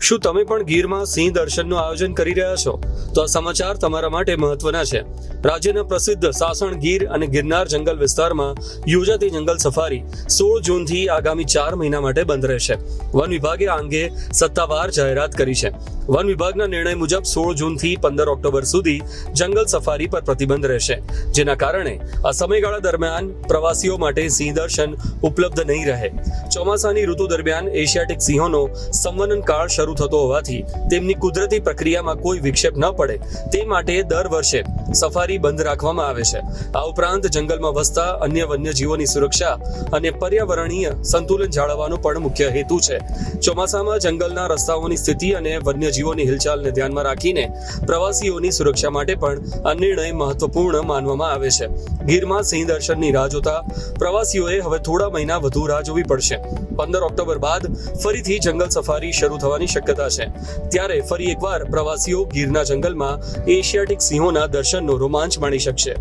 શું તમે પણ ગીરમાં સિંહ દર્શનનું આયોજન કરી રહ્યા છો? તો આ સમાચાર તમારા માટે મહત્વના છે. રાજ્યના પ્રસિદ્ધ સાસણ ગીર અને ગિરનાર જંગલ વિસ્તારમાં યોજાતી જંગલ સફારી 16 જૂનથી આગામી 4 મહિના માટે બંધ રહેશે. વન વિભાગે આ અંગે સત્તાવાર જાહેરાત કરી છે. વન વિભાગના નિર્ણય મુજબ 16 જૂનથી 15 ઓક્ટોબર સુધી જંગલ સફારી પર પ્રતિબંધ રહેશે, જેના કારણે આ સમયગાળા દરમિયાન પ્રવાસીઓ માટે સિંહ દર્શન ઉપલબ્ધ નહીં રહે. ચોમાસાની ઋતુ દરમિયાન એશિયાટિક સિંહોનો સંવનન કાળ શરૂ થતો હોવાથી તેમની કુદરતી પ્રક્રિયામાં કોઈ વિક્ષેપ ન પડે તે માટે દર વર્ષે સફારી બંધ રાખવામાં આવે છે. આ ઉપરાંત જંગલમાં વસતા અન્ય વન્યજીવોની સુરક્ષા અને પર્યાવરણીય સંતુલન જાળવવાનો પણ મુખ્ય હેતુ છે. ચોમાસામાં જંગલના રસ્તાઓની સ્થિતિ અને વન્યજીવોની હિલચાલને ધ્યાનમાં રાખીને પ્રવાસીઓની સુરક્ષા માટે પણ આ નિર્ણય મહત્વપૂર્ણ માનવામાં આવે છે. ગીરમાં સિંહ દર્શનની રાહ જોતા પ્રવાસીઓએ હવે થોડા મહિના વધુ રાહ જોવી પડશે. 15 ઓક્ટોબર બાદ ફરીથી જંગલ સફારી શરૂ થવાની શક્યતા છે. ત્યારે ફરી એકવાર પ્રવાસીઓ ગીરના જંગલમાં એશિયાટિક સિંહોના દર્શનનો રોમાંચ માણી શકશે.